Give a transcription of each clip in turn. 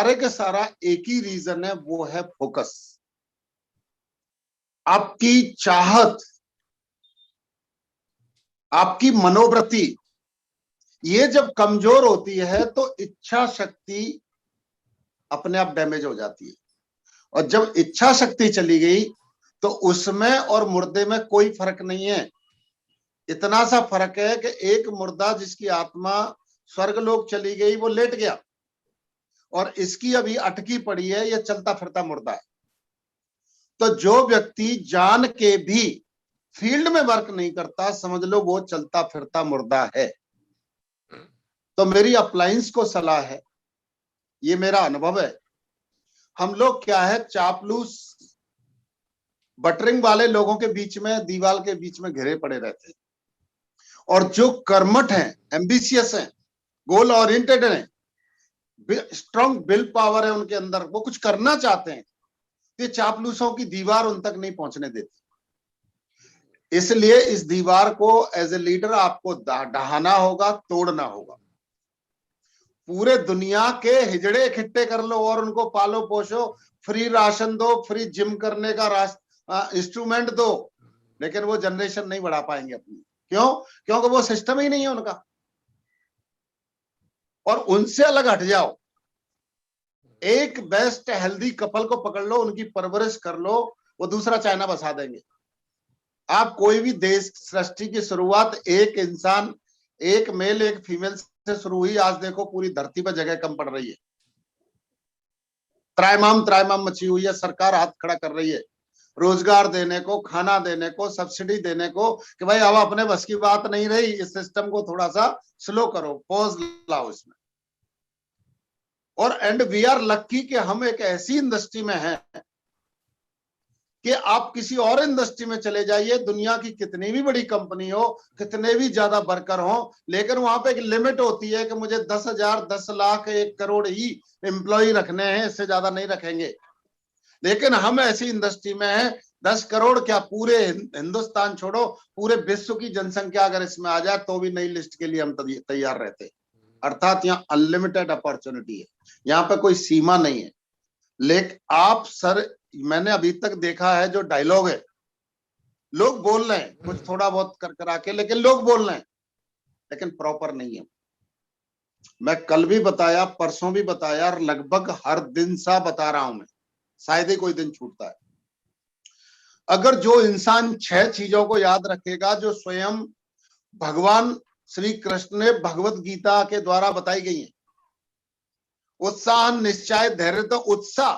सारे के सारा एक ही रीजन है, वो है फोकस। आपकी चाहत, आपकी मनोवृत्ति, ये जब कमजोर होती है तो इच्छा शक्ति अपने आप डैमेज हो जाती है। और जब इच्छा शक्ति चली गई तो उसमें और मुर्दे में कोई फर्क नहीं है। इतना सा फर्क है कि एक मुर्दा जिसकी आत्मा स्वर्गलोक चली गई वो लेट गया, और इसकी अभी अटकी पड़ी है, ये चलता फिरता मुर्दा है। तो जो व्यक्ति जान के भी फील्ड में वर्क नहीं करता, समझ लो वो चलता फिरता मुर्दा है। तो मेरी अप्लायंस को सलाह है, ये मेरा अनुभव है, हम लोग क्या है, चापलूस बटरिंग वाले लोगों के बीच में, दीवार के बीच में घिरे पड़े रहते हैं। और जो कर्मठ हैं, एम्बिशियस हैं, गोल ओरिएंटेड हैं, स्ट्रॉन्ग विल पावर है उनके अंदर, वो कुछ करना चाहते हैं, ये चापलूसों की दीवार उन तक नहीं पहुंचने देती। इसलिए इस दीवार को एज ए लीडर आपको ढहाना होगा, तोड़ना होगा। पूरे दुनिया के हिजड़े इकट्ठे कर लो और उनको पालो पोषो, फ्री राशन दो, फ्री जिम करने का इंस्ट्रूमेंट दो, लेकिन वो जनरेशन नहीं बढ़ा पाएंगे अपनी। क्यों? क्योंकि वो सिस्टम ही नहीं है उनका। और उनसे अलग हट जाओ, एक बेस्ट हेल्दी कपल को पकड़ लो, उनकी परवरिश कर लो, वो दूसरा चाइना बसा देंगे। आप कोई भी देश, सृष्टि की शुरुआत एक इंसान, एक मेल एक फीमेल से शुरू हुई, आज देखो पूरी धरती पर जगह कम पड़ रही है, त्राइमाम मची हुई है। सरकार हाथ खड़ा कर रही है रोजगार देने को, खाना देने को, सब्सिडी देने को, कि भाई अब अपने बस की बात नहीं रही, इस सिस्टम को थोड़ा सा स्लो करो, पॉज लाओ इसमें। और एंड वी आर लक्की कि हम एक ऐसी इंडस्ट्री में हैं कि आप किसी और इंडस्ट्री में चले जाइए, दुनिया की कितनी भी बड़ी कंपनी हो, कितने भी ज्यादा वर्कर हो, लेकिन वहां पे एक लिमिट होती है कि मुझे 10,000, 10 लाख, 1 करोड़ ही एम्प्लॉय रखने हैं, इससे ज्यादा नहीं रखेंगे। लेकिन हम ऐसी इंडस्ट्री में हैं, 10 करोड़ क्या, पूरे हिंदुस्तान छोड़ो, पूरे विश्व की जनसंख्या अगर इसमें आ जाए तो भी नई लिस्ट के लिए हम तैयार रहते। अर्थात यहाँ अनलिमिटेड अपॉर्चुनिटी है, यहाँ पे कोई सीमा नहीं है। लेकिन आप सर, मैंने अभी तक देखा है जो डायलॉग है, लोग बोल रहे हैं कुछ थोड़ा बहुत कर करा के, लेकिन लोग बोल रहे हैं, लेकिन प्रॉपर नहीं है। मैं कल भी बताया, परसों भी बताया, और लगभग हर दिन सा बता रहा हूं मैं, शायद ही कोई दिन छूटता है। अगर जो इंसान 6 चीजों को याद रखेगा जो स्वयं भगवान श्री कृष्ण ने भगवत गीता के द्वारा बताई गई है, उत्साह, निश्चय, धैर्य, तो उत्साह,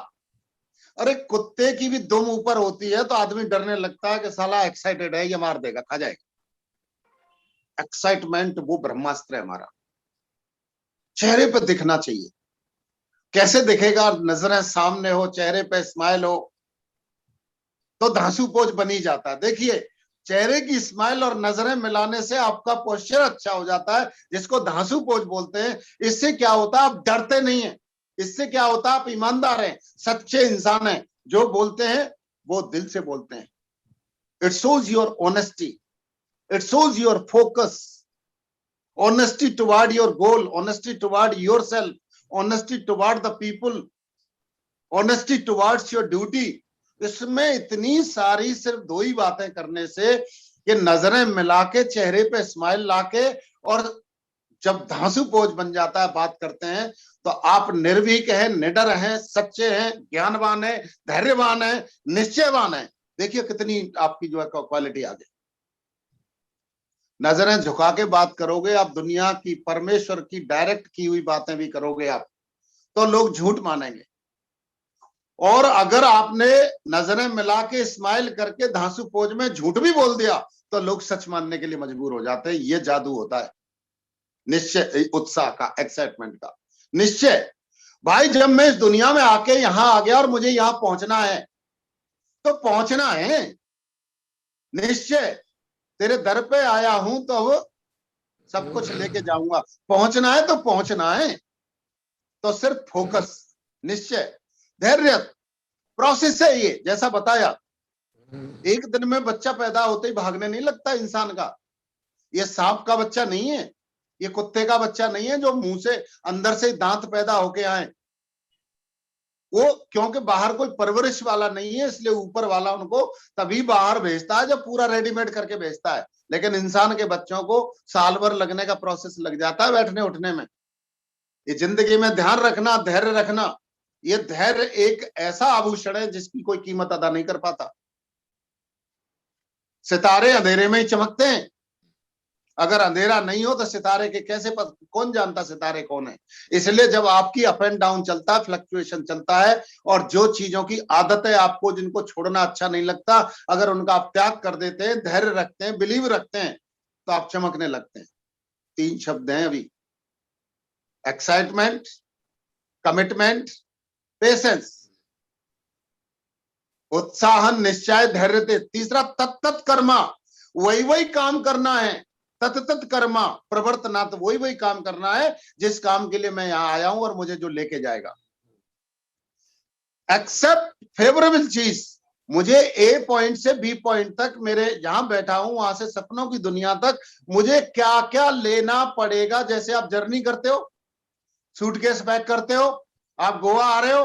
अरे कुत्ते की भी दुम ऊपर होती है तो आदमी डरने लगता है कि साला एक्साइटेड है, ये मार देगा, खा जाएगा। एक्साइटमेंट वो ब्रह्मास्त्र है हमारा, चेहरे पे दिखना चाहिए। कैसे दिखेगा? नजरें सामने हो, चेहरे पे स्माइल हो, तो धांसू पोज बनी जाता है। देखिए, चेहरे की स्माइल और नजरें मिलाने से आपका पोस्चर अच्छा हो जाता है, जिसको धांसू पोज बोलते हैं। इससे क्या होता है? आप डरते नहीं है। इससे क्या होता है? आप ईमानदार हैं, सच्चे इंसान हैं, जो बोलते हैं वो दिल से बोलते हैं। It shows your honesty, it shows your focus, honesty toward your goal, honesty toward yourself, honesty toward the people, honesty towards your duty. इसमें इतनी सारी सिर्फ 2 ही बातें करने से, ये नजरें मिला के, चेहरे पे स्माइल लाके, और जब धांसू पोज बन जाता है, बात करते हैं, तो आप निर्भीक हैं, निडर हैं, सच्चे हैं, ज्ञानवान हैं, धैर्यवान हैं, निश्चयवान हैं। देखिए कितनी आपकी जो है क्वालिटी आ गई। नजरें झुका के बात करोगे आप, दुनिया की, परमेश्वर की डायरेक्ट की हुई बातें भी करोगे आप, तो लोग झूठ मानेंगे। और अगर आपने नजरें मिला के स्माइल करके धांसू पोज में झूठ भी बोल दिया, तो लोग सच मानने के लिए मजबूर हो जाते हैं। ये जादू होता है निश्चय, उत्साह का, एक्साइटमेंट का। निश्चय, भाई जब मैं इस दुनिया में आके यहां आ गया और मुझे यहां पहुंचना है, तो पहुंचना है। निश्चय, तेरे दर पे आया हूं तो वो सब कुछ लेके जाऊंगा। पहुंचना है तो पहुंचना है, तो सिर्फ फोकस, निश्चय, धैर्य, प्रोसेस है ये। जैसा बताया, एक दिन में बच्चा पैदा होते ही भागने नहीं लगता इंसान का। ये सांप का बच्चा नहीं है, ये कुत्ते का बच्चा नहीं है जो मुंह से अंदर से दांत पैदा होके आए। वो क्योंकि बाहर कोई परवरिश वाला नहीं है, इसलिए ऊपर वाला उनको तभी बाहर भेजता है जब पूरा रेडीमेड करके भेजता है। लेकिन इंसान के बच्चों को साल भर लगने का प्रोसेस लग जाता है बैठने उठने में। ये जिंदगी में ध्यान रखना, धैर्य रखना, ये धैर्य एक ऐसा आभूषण है जिसकी कोई कीमत अदा नहीं कर पाता। सितारे अंधेरे में ही चमकते हैं, अगर अंधेरा नहीं हो तो सितारे के कैसे कौन जानता सितारे कौन है। इसलिए जब आपकी अप एंड डाउन चलता है, फ्लक्चुएशन चलता है, और जो चीजों की आदत है आपको, जिनको छोड़ना अच्छा नहीं लगता, अगर उनका आप त्याग कर देते हैं, धैर्य रखते हैं, बिलीव रखते हैं, तो आप चमकने लगते हैं। 3 शब्द हैं अभी, एक्साइटमेंट, कमिटमेंट, पेशेंस। उत्साह, निश्चय, धैर्य। तीसरा तत्त कर्मा, वही वही काम करना है। तत्त कर्मा प्रवर्तनात्, वही वही काम करना है जिस काम के लिए मैं यहां आया हूं और मुझे जो लेके जाएगा। एक्सेप्ट फेवरेबल चीज, मुझे ए पॉइंट से बी पॉइंट तक, मेरे जहां बैठा हूं वहां से सपनों की दुनिया तक मुझे क्या क्या लेना पड़ेगा। जैसे आप जर्नी करते हो, सूटकेस पैक करते हो, आप गोवा आ रहे हो,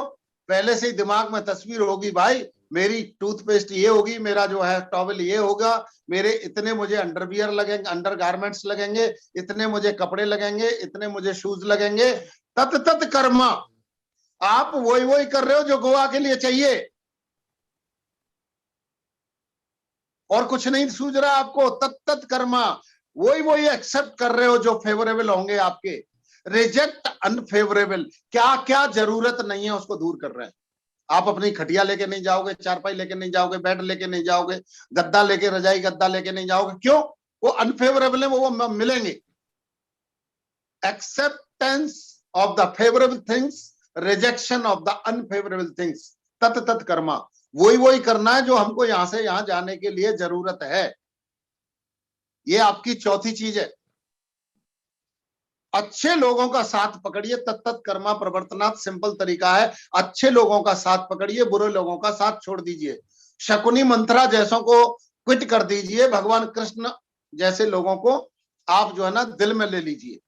पहले से ही दिमाग में तस्वीर होगी, भाई मेरी टूथपेस्ट ये होगी, मेरा जो है टॉवल ये होगा, मेरे इतने मुझे अंडरवियर लगेंगे, अंडर गारमेंट्स लगेंगे, इतने मुझे कपड़े लगेंगे, इतने मुझे शूज लगेंगे। तत् कर्मा, आप वही वही कर रहे हो जो गोवा के लिए चाहिए, और कुछ नहीं सूझ रहा आपको। तत्त कर्मा, वही वही एक्सेप्ट कर रहे हो जो फेवरेबल होंगे आपके। रिजेक्ट अनफेवरेबल, क्या क्या जरूरत नहीं है उसको दूर कर रहे हैं। आप अपनी खटिया लेके नहीं जाओगे, चारपाई लेके नहीं जाओगे, बेड लेके नहीं जाओगे, गद्दा लेके, रजाई गद्दा लेके नहीं जाओगे। क्यों? वो अनफेवरेबल है, वो मिलेंगे। Acceptance of the favourable things, rejection of the unfavourable things. तत् कर्मा, वही वही करना है जो हमको यहां से यहां जाने के लिए जरूरत है। ये आपकी चौथी चीज है। अच्छे लोगों का साथ पकड़िए, तत्त कर्मा प्रवर्तनात्। सिंपल तरीका है, अच्छे लोगों का साथ पकड़िए, बुरे लोगों का साथ छोड़ दीजिए। शकुनी मंत्रा जैसों को क्विट कर दीजिए, भगवान कृष्ण जैसे लोगों को आप जो है ना दिल में ले लीजिए।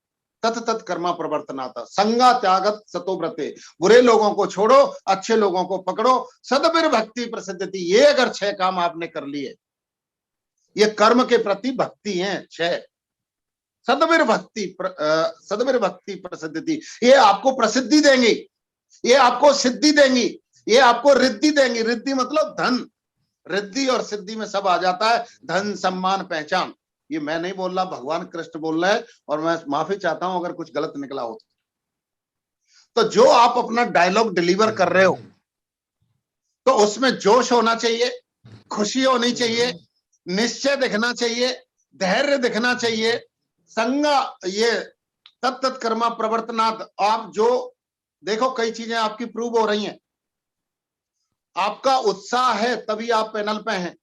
तत्त कर्मा प्रवर्तनात्, संगा त्यागत सतो व्रते। बुरे लोगों को छोड़ो, अच्छे लोगों को पकड़ो। सदबिर भक्ति प्रसिद्धि, ये अगर 6 काम आपने कर लिए, ये कर्म के प्रति भक्ति है 6। सदबिर भक्ति प्रसिद्धि, ये आपको प्रसिद्धि देंगी, ये आपको सिद्धि देंगी, ये आपको रिद्धि देंगी। रिद्धि मतलब धन, रिद्धि और सिद्धि में सब आ जाता है, धन, सम्मान, पहचान। ये मैं नहीं बोल रहा, भगवान कृष्ण बोल रहे हैं, और मैं माफी चाहता हूं अगर कुछ गलत निकला हो तो। जो आप अपना डायलॉग डिलीवर कर रहे हो, तो उसमें जोश होना चाहिए, खुशी होनी चाहिए, निश्चय दिखना चाहिए, धैर्य दिखना चाहिए। संगा, ये तत्त कर्मा प्रवर्तनात्। आप जो देखो, कई चीजें आपकी प्रूव हो रही हैं, आपका उत्साह है तभी आप पैनल पे हैं,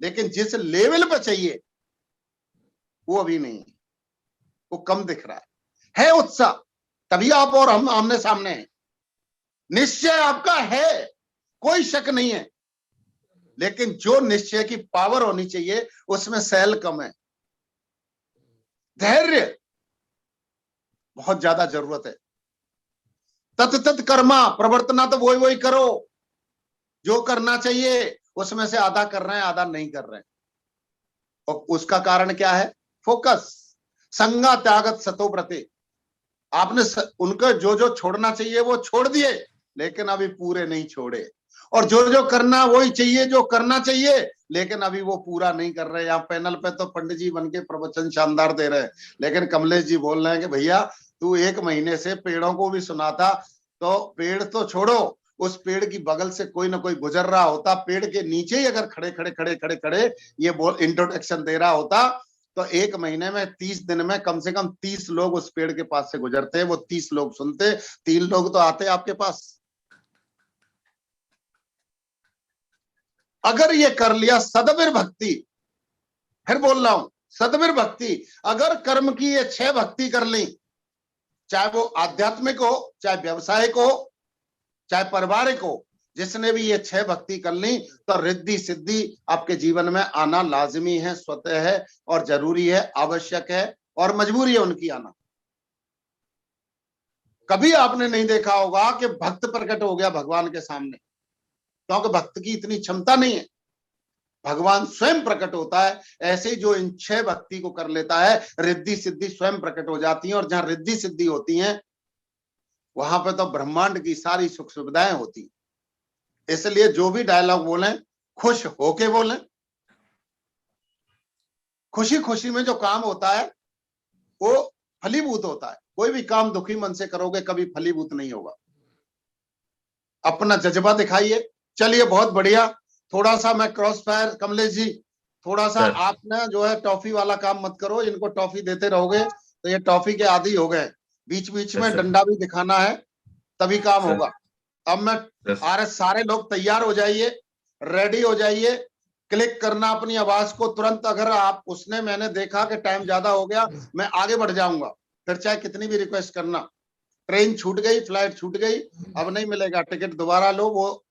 लेकिन जिस लेवल पे चाहिए वो अभी नहीं है, वो कम दिख रहा है उत्साह, तभी आप और हम आमने सामने हैं। निश्चय आपका है, कोई शक नहीं है, लेकिन जो निश्चय की पावर होनी चाहिए उसमें सेल कम है। धैर्य बहुत ज्यादा जरूरत है। तत्त कर्मा प्रवर्तनात्, तो वही वही करो जो करना चाहिए, उसमें से आधा कर रहे हैं, आधा नहीं कर रहे हैं। और उसका कारण क्या है? फोकस। संगा त्यागत सतो व्रते, आपने उनका जो जो छोड़ना चाहिए वो छोड़ दिए, लेकिन अभी पूरे नहीं छोड़े। और जो जो करना वही चाहिए जो करना चाहिए, लेकिन अभी वो पूरा नहीं कर रहे। यहाँ पैनल पे तो पंडित जी बन के प्रवचन शानदार दे रहे हैं, लेकिन कमलेश जी बोल रहे हैं कि भैया तू 1 महीने से पेड़ों को भी सुनाता, तो पेड़ तो छोड़ो, उस पेड़ की बगल से कोई ना कोई गुजर रहा होता, पेड़ के नीचे ही अगर खड़े खड़े खड़े खड़े खड़े ये बोल इंट्रोडक्शन दे रहा होता, तो 1 महीने में 30 दिन में कम से कम 30 लोग उस पेड़ के पास से गुजरते, वो 30 लोग सुनते, 3 लोग तो आते आपके पास। अगर ये कर लिया सदबिर भक्ति, फिर बोल रहा हूं सदबिर भक्ति, अगर कर्म की ये 6 भक्ति कर ली, चाहे वो आध्यात्मिक हो, चाहे व्यवसायिक हो, चाहे पारिवारिक हो, जिसने भी ये 6 भक्ति कर ली, तो रिद्धि सिद्धि आपके जीवन में आना लाजमी है, स्वतः है और जरूरी है, आवश्यक है और मजबूरी है उनकी आना। कभी आपने नहीं देखा होगा कि भक्त प्रकट हो गया भगवान के सामने, क्योंकि भक्त की इतनी क्षमता नहीं है, भगवान स्वयं प्रकट होता है। ऐसे ही जो इन 6 भक्ति को कर लेता है, रिद्धि सिद्धि स्वयं प्रकट हो जाती है, और जहां रिद्धि सिद्धि होती है वहां पे तो ब्रह्मांड की सारी सुख सुविधाएं होती। इसलिए जो भी डायलॉग बोले खुश होके बोले, खुशी खुशी में जो काम होता है वो फलीभूत होता है। कोई भी काम दुखी मन से करोगे कभी फलीभूत नहीं होगा। अपना जज्बा दिखाइए। चलिए बहुत बढ़िया। थोड़ा सा मैं क्रॉस फायर, कमलेश जी थोड़ा सा आप ना जो है टॉफी वाला काम मत करो, इनको टॉफी देते रहोगे तो ये टॉफी के आदी हो गए। बीच बीच में डंडा भी दिखाना है, तभी काम होगा। अब मैं सारे लोग तैयार हो जाइए, रेडी हो जाइए, क्लिक करना अपनी आवाज को तुरंत। अगर आप उसने मैंने देखा कि टाइम ज्यादा हो गया, मैं आगे बढ़ जाऊंगा, फिर चाहे कितनी भी रिक्वेस्ट करना। ट्रेन छूट गई, फ्लाइट छूट गई, अब नहीं मिलेगा टिकट, दोबारा लो। वो